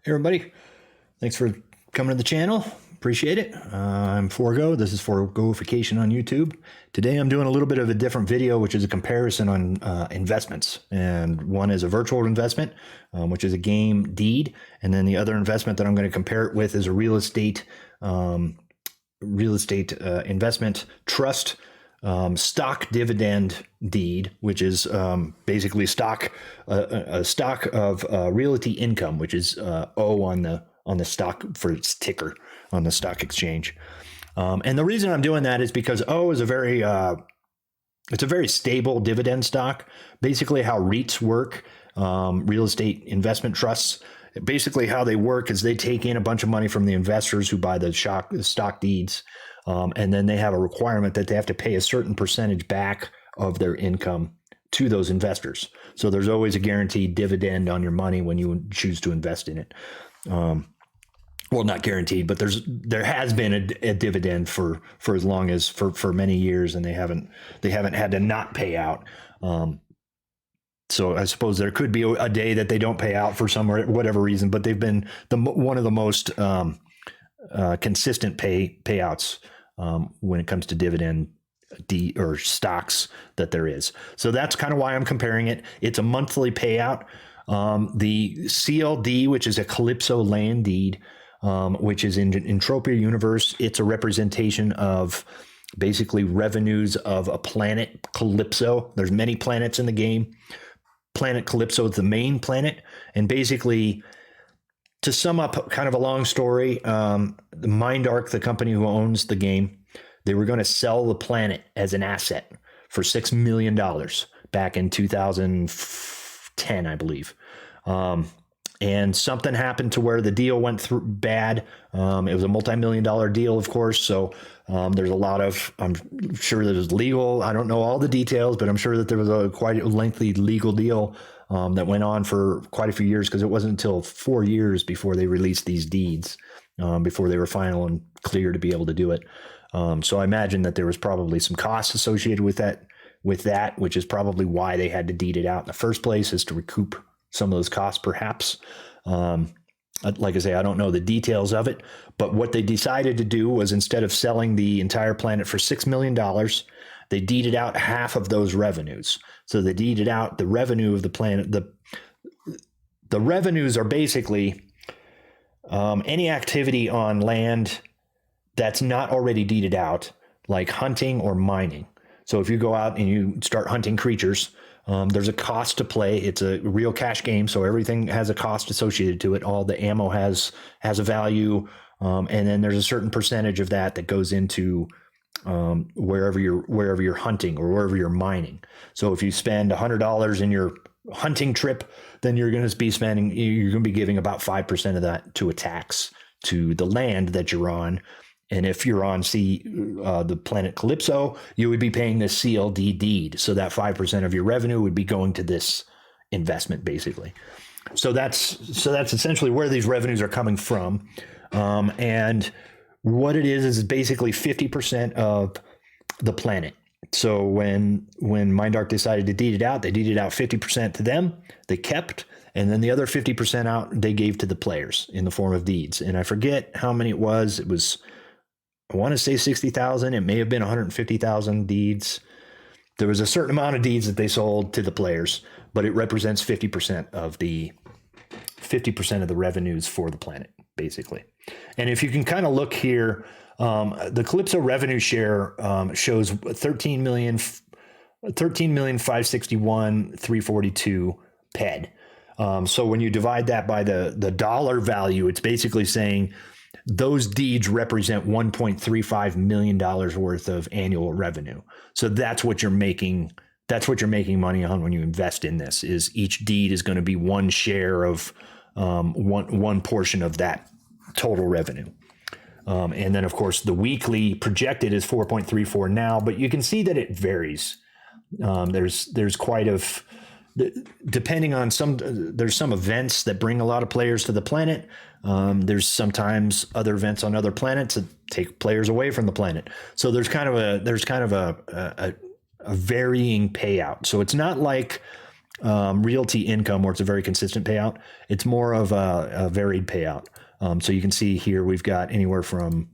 Hey everybody, thanks for coming to the channel. Appreciate it. I'm Forgo. This is Forgoification on YouTube. Today I'm doing a little bit of a different video, which is a comparison on investments. And one is a virtual investment, which is a game deed. And then the other investment that I'm going to compare it with is a real estate investment trust stock dividend deed, which is basically a stock of Realty income, which is O on the stock for its ticker on the stock exchange. And the reason I'm doing that is because O is it's a very stable dividend stock. Basically, how REITs work, real estate investment trusts. Basically, how they work is they take in a bunch of money from the investors who buy the stock deeds. And then they have a requirement that they have to pay a certain percentage back of their income to those investors. So there's always a guaranteed dividend on your money when you choose to invest in it. Well, not guaranteed, but there has been a dividend for as long as for many years, and they haven't had to not pay out. So I suppose there could be a day that they don't pay out for some or whatever reason, but they've been one of the most consistent payouts when it comes to dividend or stocks that there is. So that's kind of why I'm comparing it. It's a monthly payout. The CLD, which is a Calypso land deed, which is in Entropia Universe, it's a representation of basically revenues of a planet, Calypso. There's many planets in the game. Planet Calypso is the main planet, and basically, to sum up kind of a long story, the MindArc, the company who owns the game, they were going to sell the planet as an asset for $6 million back in 2010, I believe. And something happened to where the deal went through bad. It was a multi-million-dollar deal, of course. So there's a lot of, I'm sure that it's legal. I don't know all the details, but I'm sure that there was a quite lengthy legal deal that went on for quite a few years, because it wasn't until 4 years before they released these deeds, before they were final and clear to be able to do it. So I imagine that there was probably some costs associated with that, which is probably why they had to deed it out in the first place, is to recoup some of those costs, perhaps. Like I say, I don't know the details of it, but what they decided to do was, instead of selling the entire planet for $6 million, they deeded out half of those revenues. So they deeded out the revenue of the planet. The revenues are basically any activity on land that's not already deeded out, like hunting or mining. So if you go out and you start hunting creatures, there's a cost to play. It's a real cash game, so everything has a cost associated to it. All the ammo has a value, and then there's a certain percentage of that goes into wherever you're hunting or wherever you're mining. So if you spend $100 in your hunting trip, then you're going to be giving about 5% of that to a tax to the land that you're on. And if you're on the planet Calypso, you would be paying this CLD deed. So that 5% of your revenue would be going to this investment, basically. So that's essentially where these revenues are coming from. And what it is basically 50% of the planet. So when MindArc decided to deed it out, they deeded out 50% to them, they kept, and then the other 50% out they gave to the players in the form of deeds. And I forget how many it was. It was, I want to say 60,000. It may have been 150,000 deeds. There was a certain amount of deeds that they sold to the players, but it represents 50% of the revenues for the planet, basically. And if you can kind of look here, the Calypso revenue share shows 13,561,342 PED. So when you divide that by the dollar value, it's basically saying those deeds represent $1.35 million worth of annual revenue. So that's what you're making. That's what you're making money on when you invest in this. Is each deed is going to be one share of one portion of that total revenue. And then, of course, the weekly projected is 4.34 now, but you can see that it varies. There's quite depending on there's some events that bring a lot of players to the planet. There's sometimes other events on other planets that take players away from the planet. So there's kind of a varying payout. So it's not like Realty Income, where it's a very consistent payout. It's more of a varied payout. So you can see here we've got anywhere from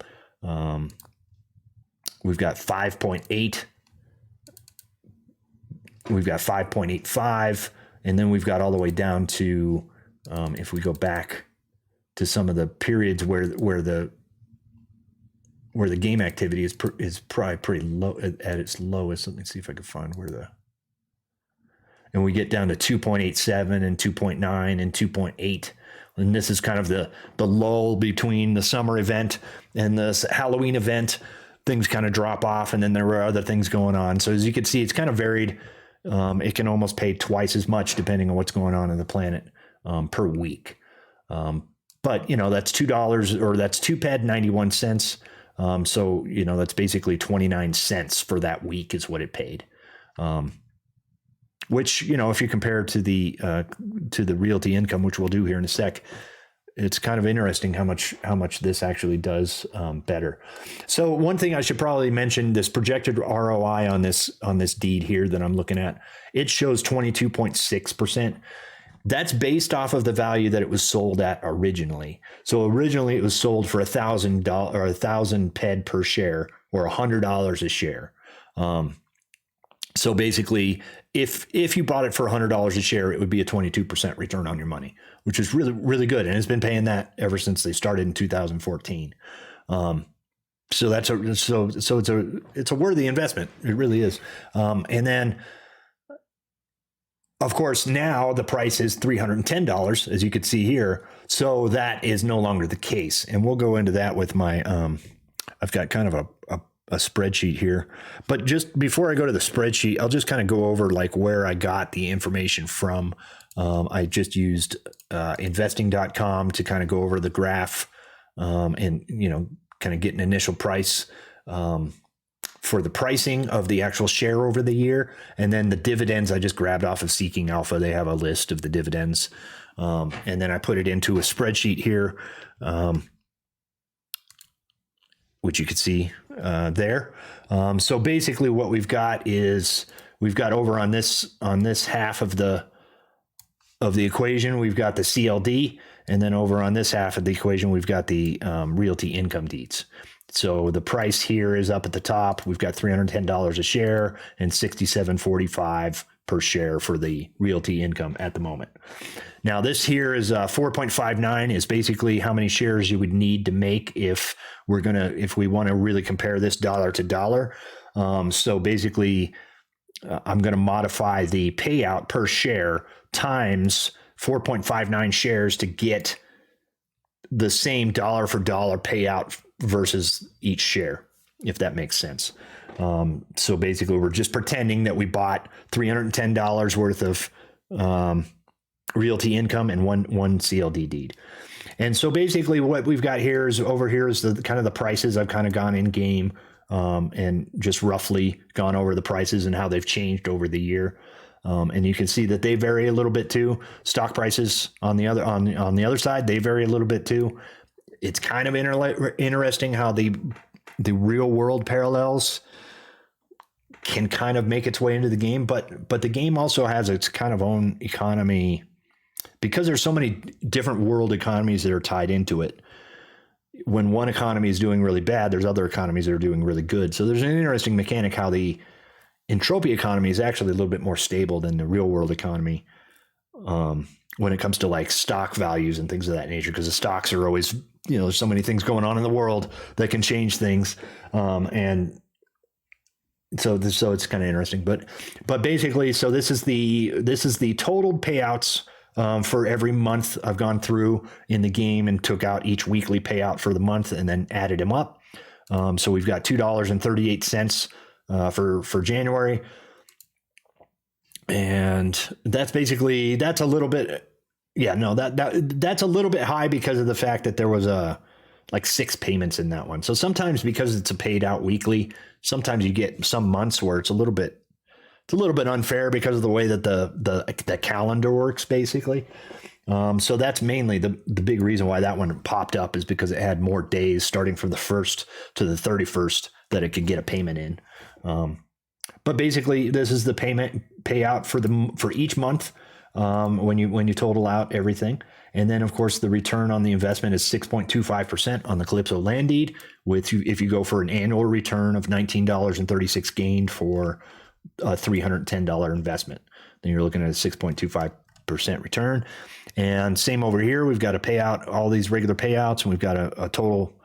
we've got 5.8, we've got 5.85, and then we've got all the way down to if we go back to some of the periods where the game activity is probably pretty low at its lowest. Let me see if I can find where and we get down to 2.87 and 2.9 and 2.8. And this is kind of the lull between the summer event and the Halloween event. Things kind of drop off, and then there were other things going on. So as you can see, it's kind of varied. It can almost pay twice as much depending on what's going on in the planet per week. But, that's $2, or that's $2.91. So, that's basically 29 cents for that week is what it paid. Which, if you compare to the Realty Income, which we'll do here in a sec, it's kind of interesting how much this actually does better. So one thing I should probably mention, this projected ROI on this deed here that I'm looking at, it shows 22.6%. That's based off of the value that it was sold at originally. So originally it was sold for $1,000 or 1,000 PED per share, or $100 a share. So basically, if you bought it for $100 a share, it would be a 22% return on your money, which is really, really good. And it's been paying that ever since they started in 2014. So it's a worthy investment. It really is. And then, of course, now the price is $310, as you could see here. So that is no longer the case. And we'll go into that with my, I've got kind of a spreadsheet here. But just before I go to the spreadsheet, I'll just kind of go over like where I got the information from. I just used investing.com to kind of go over the graph and, kind of get an initial price for the pricing of the actual share over the year. And then the dividends I just grabbed off of Seeking Alpha. They have a list of the dividends. And then I put it into a spreadsheet here, which you could see there. So basically what we've got is we've got over on this half of the equation, we've got the CLD, and then over on this half of the equation, we've got the Realty Income deeds. So the price here is up at the top. We've got $310 a share and $67.45 per share for the Realty Income at the moment. Now this here is 4.59 is basically how many shares you would need to make if we want to really compare this dollar to dollar. So basically, I'm going to modify the payout per share times 4.59 shares to get the same dollar for dollar payout versus each share, if that makes sense. So basically, we're just pretending that we bought $310 worth of Realty Income and one CLD deed. And so basically what we've got here is the kind of the prices. I've kind of gone in game and just roughly gone over the prices and how they've changed over the year. And you can see that they vary a little bit too. Stock prices on the other side, they vary a little bit too. It's kind of interesting how the real world parallels can kind of make its way into the game, but the game also has its kind of own economy because there's so many different world economies that are tied into it. When one economy is doing really bad, there's other economies that are doing really good. So there's an interesting mechanic how the Entropia economy is actually a little bit more stable than the real world economy when it comes to like stock values and things of that nature, because the stocks are always, there's so many things going on in the world that can change things. And so it's kind of interesting, but basically, so this is the total payouts for every month I've gone through in the game and took out each weekly payout for the month and then added them up. So we've got $2.38 for January, and that's a little bit. Yeah, no, that's a little bit high because of the fact that there was like 6 payments in that one. So sometimes because it's a paid out weekly, sometimes you get some months where it's a little bit unfair because of the way that the calendar works, basically. So that's mainly the big reason why that one popped up, is because it had more days starting from the 1st to the 31st that it could get a payment in. But basically, this is the payout for each month when you total out everything. And then, of course, the return on the investment is 6.25% on the Calypso land deed. If you go for an annual return of $19.36 gained for a $310 investment, then you're looking at a 6.25% return. And same over here, we've got to pay out all these regular payouts, and we've got a total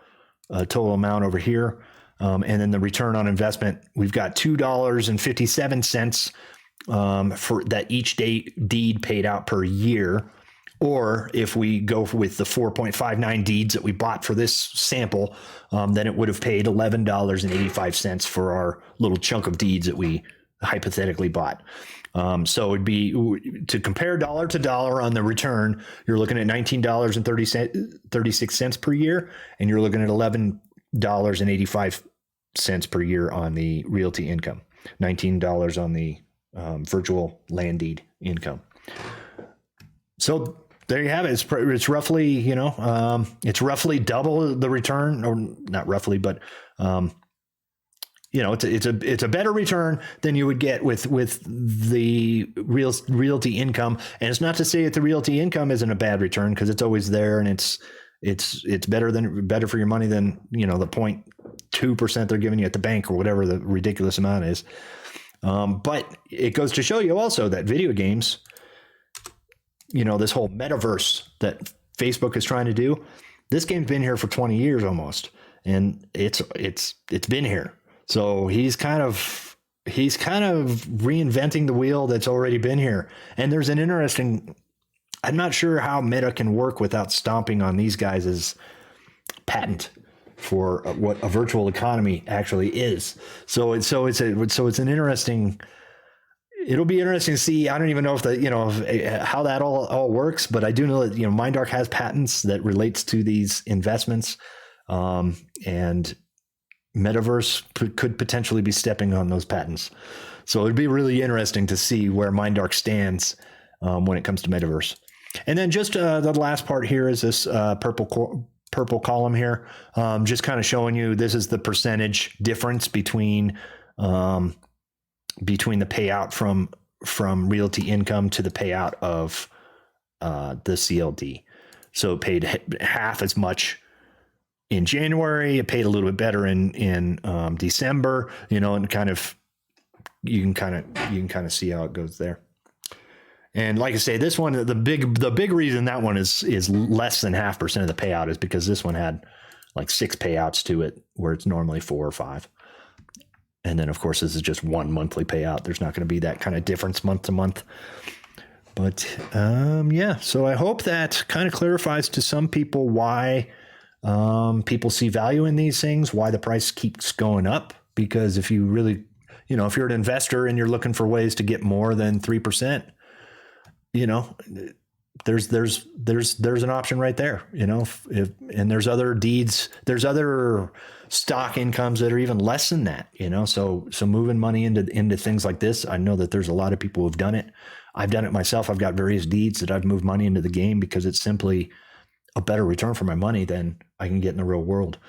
amount over here. And then the return on investment, we've got $2.57 for that each deed paid out per year. Or if we go with the 4.59 deeds that we bought for this sample, then it would have paid $11.85 for our little chunk of deeds that we hypothetically bought. So it'd be, to compare dollar to dollar on the return, you're looking at $19.36 per year, and you're looking at $11.85 per year on the realty income, $19 on the virtual land deed income. So there you have it. It's roughly, it's roughly double the return, or not roughly, but it's a better return than you would get with the realty income. And it's not to say that the realty income isn't a bad return, because it's always there, and it's better for your money than, the 0.2% they're giving you at the bank, or whatever the ridiculous amount is. But it goes to show you also that video games, this whole metaverse that Facebook is trying to do, this game's been here for 20 years almost, and it's been here. So he's kind of reinventing the wheel that's already been here. And there's an interesting, I'm not sure how Meta can work without stomping on these guys' patent for what a virtual economy actually is. So it's an interesting. It'll be interesting to see. I don't even know if how that all works, but I do know that MindArc has patents that relates to these investments, and Metaverse could potentially be stepping on those patents. So it'd be really interesting to see where MindArc stands when it comes to Metaverse. And then just the last part here is this purple column here, just kind of showing you this is the percentage difference between the payout from realty income to the payout of the CLD. So it paid half as much in January. It paid a little bit better in December, and you can kind of see how it goes there. And like I say, this one, the big reason that one is less than 0.5% of the payout is because this one had like 6 payouts to it, where it's normally 4 or 5. And then, of course, this is just one monthly payout. There's not going to be that kind of difference month to month. But so I hope that kind of clarifies to some people why people see value in these things, why the price keeps going up. Because if you really, if you're an investor and you're looking for ways to get more than 3%, there's an option right there, and there's other deeds, there's other stock incomes that are even less than that, so moving money into things like this. I know that there's a lot of people who've done it. I've done it myself. I've got various deeds that I've moved money into the game because it's simply a better return for my money than I can get in the real world.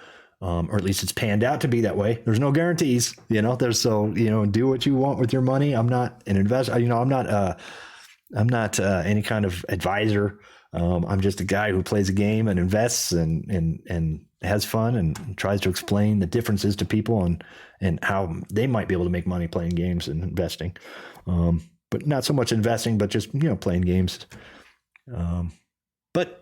Or at least it's panned out to be that way. There's no guarantees, do what you want with your money. I'm not an investor, I'm not any kind of advisor. I'm just a guy who plays a game and invests and has fun and tries to explain the differences to people and how they might be able to make money playing games and investing. But not so much investing, but just, playing games. But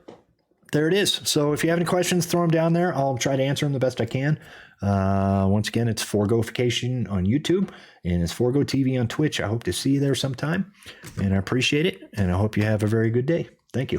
there it is. So if you have any questions, throw them down there. I'll try to answer them the best I can. Once again, it's Forgoification on YouTube, and it's Forgo TV on Twitch. I hope to see you there sometime, and I appreciate it, and I hope you have a very good day. Thank you.